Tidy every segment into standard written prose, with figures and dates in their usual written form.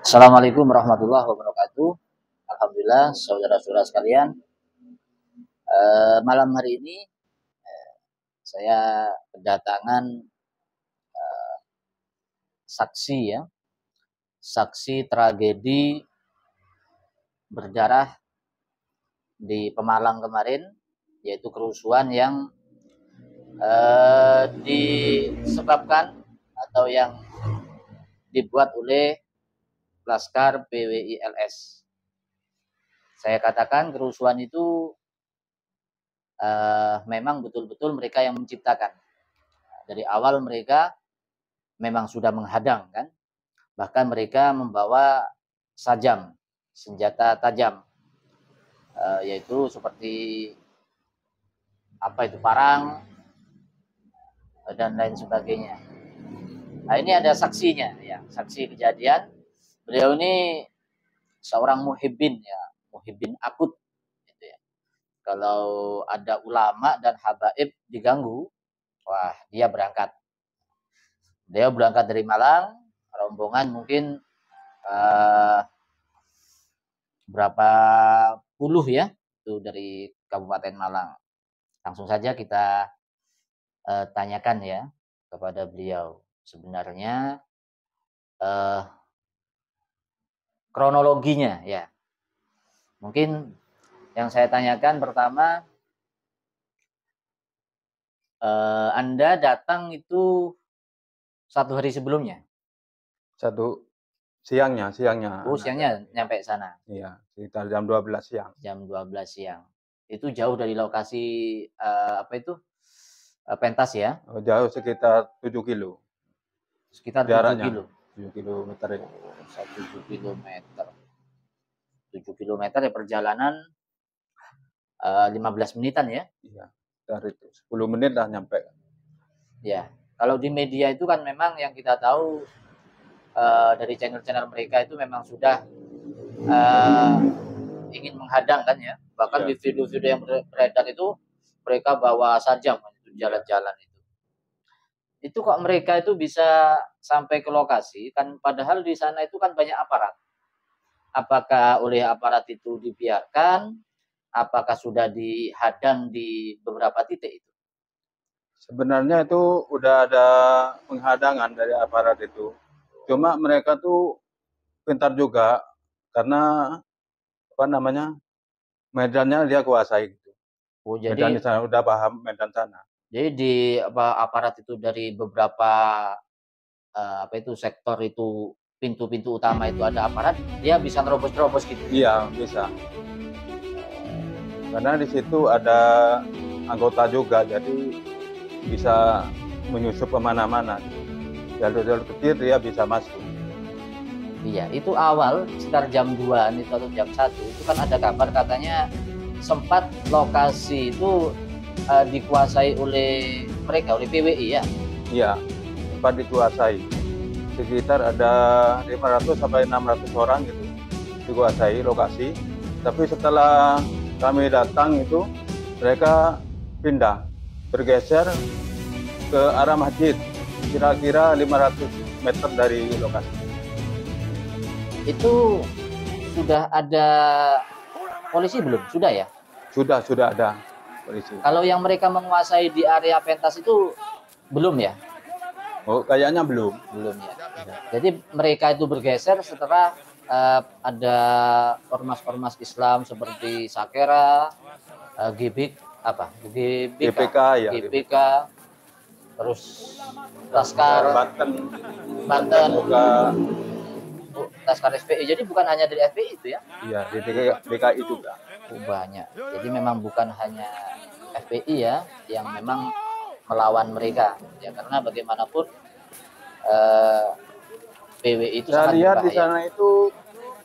Assalamualaikum warahmatullahi wabarakatuh. Alhamdulillah, saudara-saudara sekalian, malam hari ini saya kedatangan saksi ya, saksi tragedi berdarah di Pemalang kemarin, yaitu kerusuhan yang disebabkan atau yang dibuat oleh Laskar PWI LS. Saya katakan kerusuhan itu memang betul-betul mereka yang menciptakan. Dari awal mereka memang sudah menghadang kan, bahkan mereka membawa sajam, senjata tajam, yaitu seperti apa itu parang dan lain sebagainya. Nah ini ada saksinya ya, saksi kejadian. Beliau ini seorang muhibbin ya, muhibbin akut gitu ya. Kalau ada ulama dan habaib diganggu, wah dia berangkat. Dia berangkat dari Malang, rombongan mungkin berapa puluh ya, itu dari Kabupaten Malang. Langsung saja kita tanyakan ya kepada beliau. Sebenarnya kronologinya ya. Mungkin yang saya tanyakan pertama, Anda datang itu satu hari sebelumnya? Siangnya. Oh, siangnya nyampe sana. Iya, sekitar jam 12 siang. Jam 12 siang. Itu jauh dari lokasi apa itu? Pentas ya? Oh, jauh sekitar 7 kilo Sekitar 7 jaraknya. kilo. 7 kilometer ya. 7 kilometer. 7 kilometer ya perjalanan 15 menitan ya? Iya, dari itu 10 menit lah nyampe. Ya, kalau di media itu kan memang yang kita tahu dari channel-channel mereka itu memang sudah ingin menghadang kan ya. Bahkan di video-video yang beredar itu mereka bawa sajam itu jalan-jalan itu. Itu kok mereka itu bisa sampai ke lokasi kan padahal di sana itu kan banyak aparat. Apakah oleh aparat itu dibiarkan? Apakah sudah dihadang di beberapa titik itu? Sebenarnya itu udah ada penghadangan dari aparat itu. Cuma mereka tuh pintar juga karena apa namanya? Medannya dia kuasai gitu. Oh, Medan di jadi sana udah paham medan sana. di apa aparat itu dari beberapa apa itu sektor itu pintu-pintu utama itu ada aparat, dia bisa nerobos-nerobos gitu. Iya, bisa. Karena di situ ada anggota juga, jadi bisa menyusup kemana-mana. Jalur-jalur kecil dia bisa masuk. Iya, itu awal sekitar jam 2 itu atau jam 1 itu kan ada kabar katanya sempat lokasi itu dikuasai oleh mereka, oleh PWI ya. Iya, sempat dikuasai. Sekitar ada 500 sampai 600 orang gitu dikuasai lokasi. Tapi setelah kami datang itu mereka pindah, bergeser ke arah masjid, kira-kira 500 meter dari lokasi. Itu sudah ada polisi belum? Sudah ya? Sudah ada polisi. Kalau yang mereka menguasai di area pentas itu belum ya? Oh, kayaknya belum. Belum ya. Jadi mereka itu bergeser setelah ada ormas-ormas Islam seperti Sakera, GPK ya. GPK, terus Laskar, Banten, Laskar FPI. Jadi bukan hanya dari FPI itu ya? Iya, di DKI juga. Banyak. Jadi memang bukan hanya FPI ya yang memang melawan mereka. Ya karena bagaimanapun PWI itu Saya sangat lihat berbahaya. di sana itu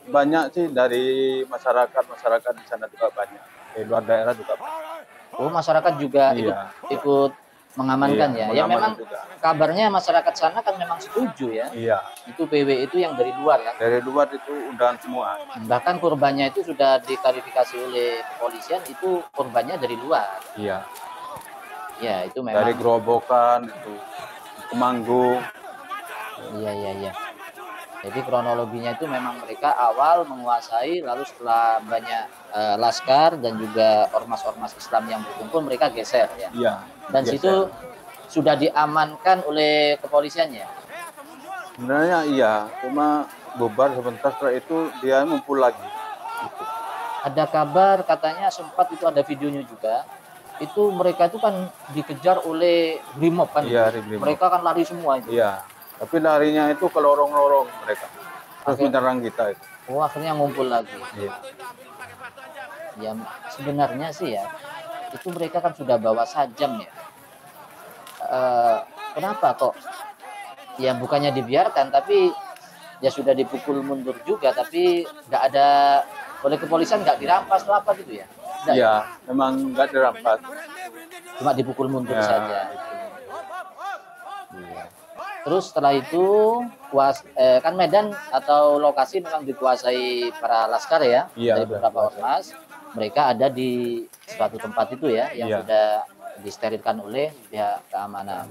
banyak sih dari masyarakat di sana juga banyak. Di luar daerah juga banyak. Oh, masyarakat juga Iya. ikut mengamankan ya. Ya memang juga. kabarnya masyarakat sana kan memang setuju ya. Iya. Itu PW itu yang dari luar kan. Dari luar itu undangan semua. Bahkan korbannya itu sudah diklarifikasi oleh kepolisian itu korbannya dari luar. Iya. Ya, itu memang Dari Gerobokan itu, Temanggung. Iya. Jadi kronologinya itu memang mereka awal menguasai, lalu setelah banyak laskar dan juga ormas-ormas Islam yang berkumpul, mereka geser ya. Iya. Dan Geser. situ sudah diamankan oleh kepolisiannya. Sebenarnya iya, cuma bubar sebentar, setelah itu dia ngumpul lagi. Gitu. Ada kabar katanya sempat itu ada videonya juga. Itu mereka itu kan dikejar oleh Brimob kan. Iya, gitu. Mereka kan lari semua itu. Iya. Tapi larinya itu ke lorong-lorong mereka. Terus menyerang kita itu. Oh, akhirnya ngumpul lagi. Iya. Ya sebenarnya sih ya, itu mereka kan sudah bawa sajam ya. Kenapa kok? Ya bukannya dibiarkan, tapi ya sudah dipukul mundur juga, tapi nggak ada oleh kepolisian, nggak dirampas atau apa gitu ya? Iya, ya? Memang nggak dirampas. Cuma dipukul mundur saja. Iya. Terus setelah itu kan Medan atau lokasi memang dikuasai para laskar ya, iya, dari beberapa ormas. Mereka ada di suatu tempat itu ya yang sudah disterilkan oleh pihak keamanan.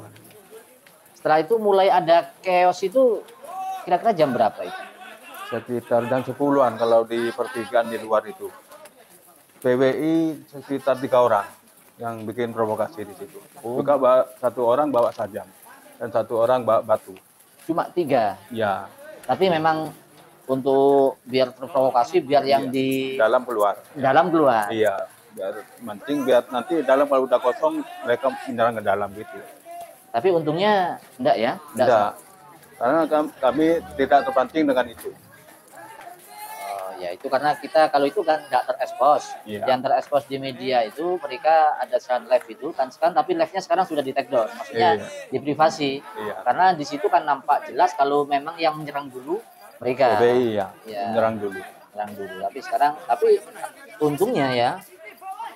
Setelah itu mulai ada chaos itu kira-kira jam berapa itu? Sekitar jam 10-an kalau di pertigaan di luar itu. PWI sekitar 3 orang yang bikin provokasi di situ. Juga satu orang bawa sajam dan satu orang bawa batu. Cuma 3? Ya. Tapi memang untuk biar terprovokasi, biar yang di dalam keluar. Dalam keluar. Iya, biar mancing, biar nanti dalam kalau udah kosong mereka menyerang ke dalam gitu. Tapi untungnya enggak ya? Enggak. Karena kami tidak terpancing dengan itu. Ya itu karena kita kalau itu kan nggak terekspos. Yang terekspos di media itu mereka ada saat live itu kan sekarang, tapi live-nya sekarang sudah di take down, maksudnya di privasi. Karena di situ kan nampak jelas kalau memang yang menyerang dulu mereka. Iya, menyerang dulu. Tapi sekarang, tapi untungnya ya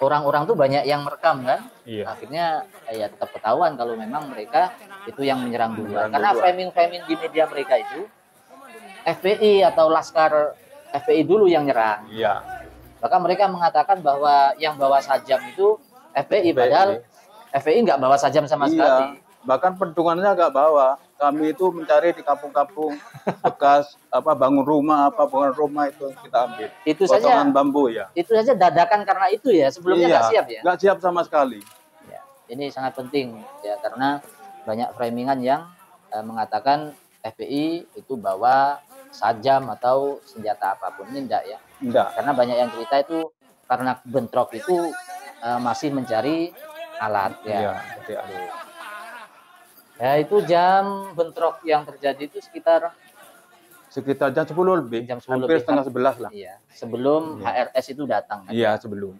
orang-orang tuh banyak yang merekam kan. Akhirnya ya tetap ketahuan kalau memang mereka itu yang menyerang dulu. Karena framing-framing di media mereka itu FPI atau Laskar FPI dulu yang nyerang. Iya. Bahkan mereka mengatakan bahwa yang bawa sajam itu FPI, padahal FPI nggak bawa sajam sama sekali. Bahkan pentungannya nggak bawa. Kami itu mencari di kampung-kampung bekas bangun rumah itu kita ambil. Itu saja bambu ya. Itu saja dadakan karena itu ya, sebelumnya nggak siap ya. Nggak siap sama sekali. Ya, ini sangat penting ya karena banyak framingan yang mengatakan FPI itu bawa sajam atau senjata apapun. Ini enggak ya? Enggak. Karena banyak yang cerita itu karena bentrok itu masih mencari alat ya. Ya itu jam bentrok yang terjadi itu sekitar jam 10 lebih. Jam 10 hampir lebih, setengah 11 lah. Iya, sebelum HRS itu datang kan? Iya, sebelum.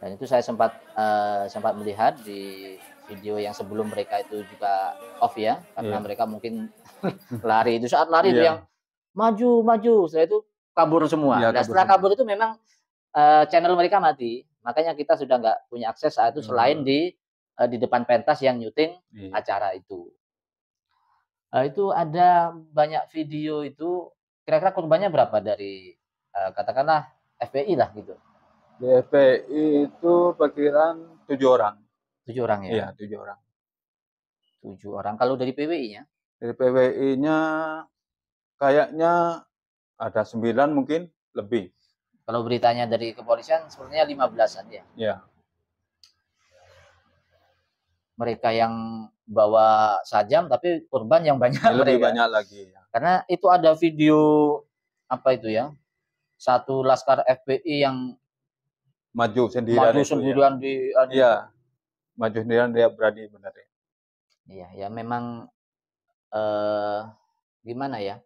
Dan itu saya sempat melihat di video yang sebelum mereka itu juga off ya, karena mereka mungkin lari itu saat lari itu yang maju, setelah itu kabur semua. Dan setelah kabur itu memang channel mereka mati, makanya kita sudah nggak punya akses saat itu selain di depan pentas yang nyuting acara itu. Itu ada banyak video itu, kira-kira korbannya berapa dari katakanlah FPI lah gitu. Di FPI itu perkiraan 7 orang. 7 orang ya? Iya, 7 orang. 7 orang. Kalau dari PWI-nya? Dari PWI-nya kayaknya ada 9 mungkin lebih. Kalau beritanya dari kepolisian sepertinya 15-an ya? Iya. Mereka yang bawa sajam tapi korban yang banyak. Lebih banyak lagi. Ya. Karena itu ada video apa itu ya? Satu laskar FPI yang maju sendirian maju sendirian dia berani benar ya. Iya, ya memang gimana ya?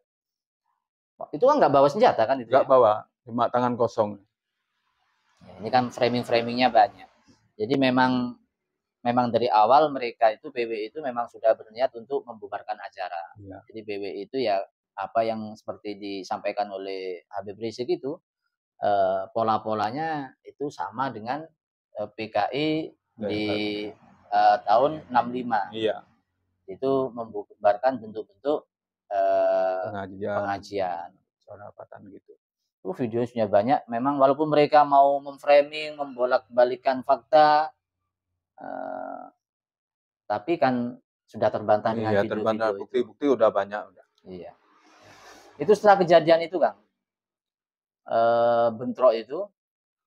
Itu kan nggak bawa senjata kan itu? Nggak bawa, cuma tangan kosong. Ya, ini kan framing-framingnya banyak. Jadi memang dari awal mereka itu PWI itu memang sudah berniat untuk membubarkan acara. Ya. Jadi PWI itu ya apa yang seperti disampaikan oleh Habib Rizik itu pola-polanya itu sama dengan PKI di tahun 65. Iya. Itu membubarkan bentuk-bentuk pengajian, sorapatan gitu. Itu videonya banyak. Memang walaupun mereka mau memframing, membolak-balikan fakta, tapi kan sudah terbantah dengan video-video. Bukti-bukti udah banyak. Iya. Itu setelah kejadian itu, Kang, bentrok itu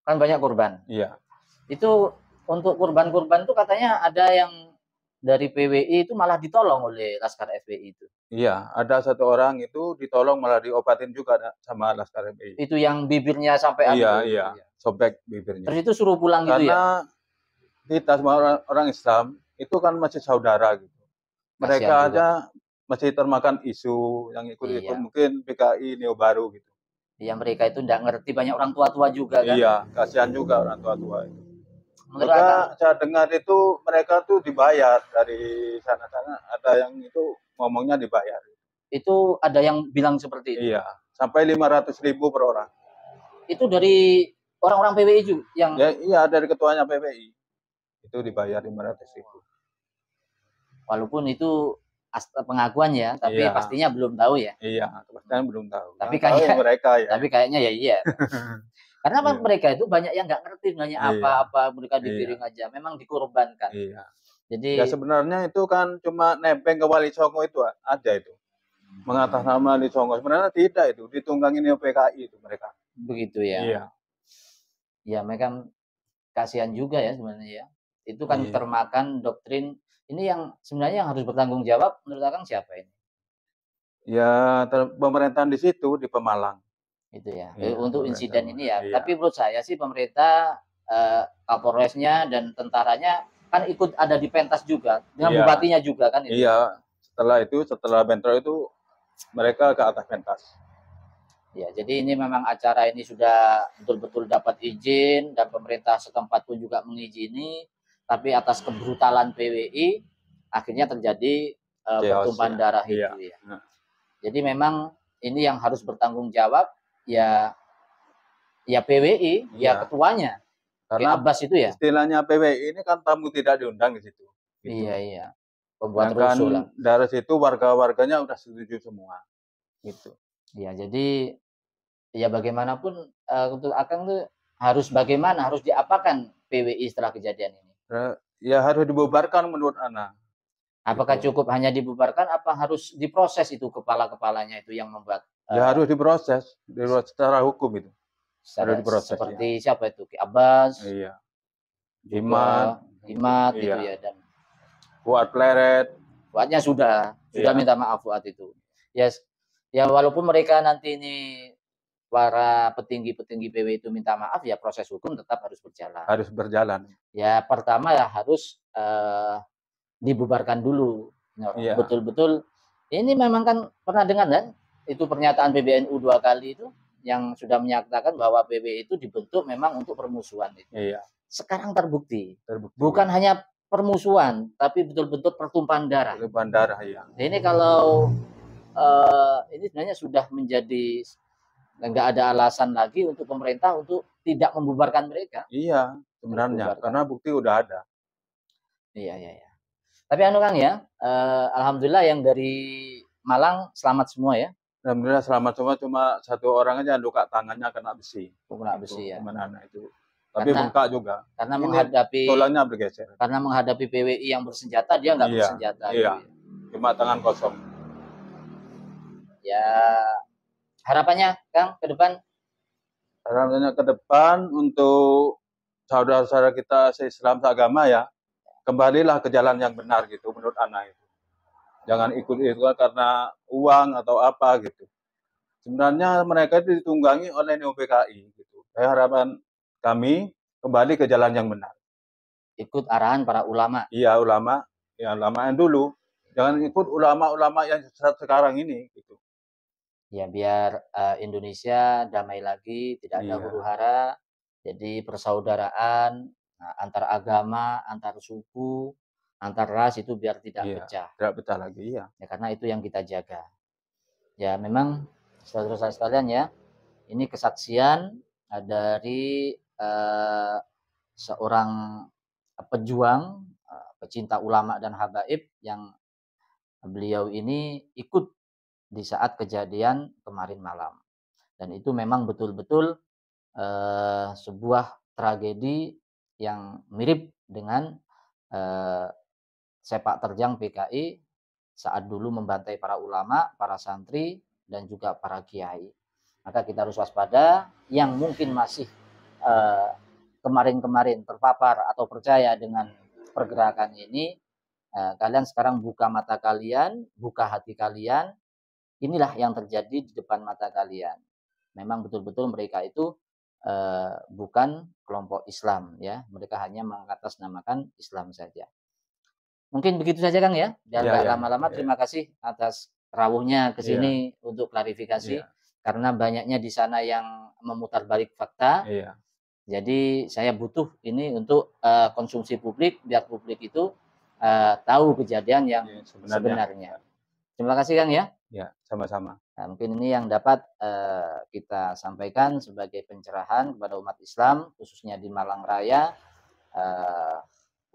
kan banyak korban. Iya. Itu untuk korban-korban tuh katanya ada yang dari PWI itu malah ditolong oleh Laskar FPI itu. Iya, ada satu orang itu ditolong malah diobatin juga sama Laskar FPI. Itu yang bibirnya sampai Iya, ambruk. iya, sobek bibirnya. Terus itu suruh pulang gitu ya? Karena kita semua orang Islam itu kan masih saudara gitu. Mereka Kasihan juga. aja masih termakan isu yang ikut-ikut Iya. mungkin PKI Neo Baru gitu. Iya, mereka itu nggak ngerti, banyak orang tua-tua juga kan. Iya, kasihan juga orang tua-tua itu. Menurut Juga Akang, saya dengar itu mereka tuh dibayar dari sana-sana, ada yang itu ngomongnya dibayar. itu ada yang bilang seperti itu. Iya, sampai 500.000 per orang. Itu dari orang-orang PWI juga yang Ya, iya dari ketuanya PPI. Itu dibayar 500.000. walaupun itu pengakuan ya, tapi Iya. pastinya belum tahu ya. Iya, kepastian belum tahu. Tapi Yang tahu kayak mereka ya. tapi kayaknya ya iya. Karena Iya. mereka itu banyak yang nggak ngerti sebenarnya Iya. apa-apa, mereka Iya. digiring aja, memang dikorbankan. Iya. Jadi Ya sebenarnya itu kan cuma nebeng ke Wali Songo itu aja itu. Mengatasnama Wali Songo. Sebenarnya tidak itu, ditunggangin PKI itu mereka. begitu ya. Iya. Ya mereka kasihan juga ya sebenarnya ya. Itu kan Iya. termakan doktrin ini yang sebenarnya yang harus bertanggung jawab menurut Akang siapa ini? Ya pemerintahan di situ di Pemalang. Itu ya. Iya, Untuk pemerintah. insiden ini ya. Iya. Tapi menurut saya sih pemerintah Kapolresnya dan tentaranya kan ikut ada di pentas juga dengan Iya. bupatinya juga kan itu. Iya, setelah bentrok itu mereka ke atas pentas. Ya, jadi ini memang acara ini sudah betul-betul dapat izin dan pemerintah setempat pun juga mengizini, tapi atas kebrutalan PWI akhirnya terjadi pertumpahan darah itu Iya. ya. Jadi memang ini yang harus bertanggung jawab ya PWI, ya Iya. ketuanya. Karena Abbas itu ya. istilahnya PWI ini kan tamu tidak diundang di situ. Gitu. Iya. Pembuat Sedangkan rusuh lah. dari situ warga-warganya udah setuju semua. Gitu. Ya, jadi ya bagaimanapun untuk Akang tuh harus bagaimana, harus diapakan PWI setelah kejadian ini? Ya harus dibubarkan menurut Ana. Apakah cukup hanya dibubarkan, apa harus diproses itu kepala-kepalanya itu yang membuat? Ya harus diproses secara hukum itu. Harus diproses. Seperti siapa itu? Ki Abbas. Iya. Imat Iya. gitu ya, dan Fuad Pleret. Fuadnya sudah Iya. minta maaf Fuad itu. Ya walaupun mereka nanti ini para petinggi-petinggi PW itu minta maaf, ya proses hukum tetap harus berjalan. Harus berjalan. Ya pertama ya harus dibubarkan dulu. Iya. Betul-betul ini memang kan pernah dengar kan itu pernyataan PBNU 2 kali itu yang sudah menyatakan bahwa PBI itu dibentuk memang untuk permusuhan itu. Iya. Sekarang terbukti. Bukan hanya permusuhan, tapi betul-betul pertumpahan darah. Pertumpahan darah, ya. Ini kalau ini sebenarnya sudah menjadi nggak ada alasan lagi untuk pemerintah untuk tidak membubarkan mereka. Iya, sebenarnya karena bukti udah ada. Iya. Tapi anu Kang ya, alhamdulillah yang dari Malang selamat semua ya. Alhamdulillah selamat semua, cuma satu orang aja luka tangannya kena besi. Kena besi ya. Mana itu. Tapi bengkak juga. Karena menghadapi tulangnya bergeser. Karena menghadapi PWI yang bersenjata, dia nggak bersenjata. Iya. Gitu. Cuma tangan kosong. Ya, harapannya Kang ke depan? Harapannya ke depan untuk saudara-saudara kita se-Islam seagama ya, kembalilah ke jalan yang benar gitu menurut anak itu. Jangan ikut-ikutan karena uang atau apa gitu. Sebenarnya mereka itu ditunggangi oleh Neo PKI gitu. Harapan kami kembali ke jalan yang benar. Ikut arahan para ulama. Iya, ulama yang dulu. Jangan ikut ulama-ulama yang sekarang ini gitu. Ya biar Indonesia damai lagi, tidak ada huru-hara. Jadi persaudaraan antar agama, antar suku, antar ras itu biar tidak pecah. Tidak pecah lagi, ya. Karena itu yang kita jaga. Ya memang saudara-saudara sekalian ya, ini kesaksian dari seorang pejuang, pecinta ulama dan habaib yang beliau ini ikut di saat kejadian kemarin malam. Dan itu memang betul-betul sebuah tragedi yang mirip dengan sepak terjang PKI saat dulu membantai para ulama, para santri dan juga para kiai. Maka kita harus waspada yang mungkin masih kemarin-kemarin terpapar atau percaya dengan pergerakan ini. Kalian sekarang buka mata kalian, buka hati kalian. Inilah yang terjadi di depan mata kalian. Memang betul-betul mereka itu bukan kelompok Islam, ya. Mereka hanya mengatasnamakan Islam saja. Mungkin begitu saja, Kang, ya. Biar nggak lama-lama. Terima kasih atas rawuhnya ke sini untuk klarifikasi. Karena banyaknya di sana yang memutar balik fakta. Jadi saya butuh ini untuk konsumsi publik, biar publik itu tahu kejadian yang sebenarnya. Terima kasih, Kang, ya. Ya, sama-sama. Nah, mungkin ini yang dapat kita sampaikan sebagai pencerahan kepada umat Islam, khususnya di Malang Raya,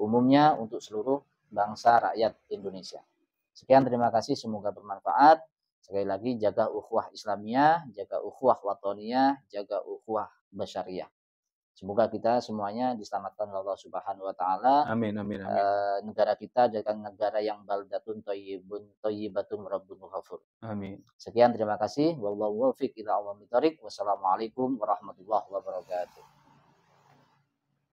umumnya untuk seluruh bangsa rakyat Indonesia. Sekian, terima kasih, semoga bermanfaat. Sekali lagi, jaga ukhuwah Islamiyah, jaga ukhuwah watoniyah, jaga ukhuwah basyariyah. Semoga kita semuanya diselamatkan oleh Allah Subhanahu wa taala. Amin, amin, amin. Negara kita adalah negara yang baldatun thayyibatun rabbun ghafur. Amin. Sekian, terima kasih. Wallahu muwaffiq ila aqwamit thoriq. Wassalamualaikum warahmatullahi wabarakatuh.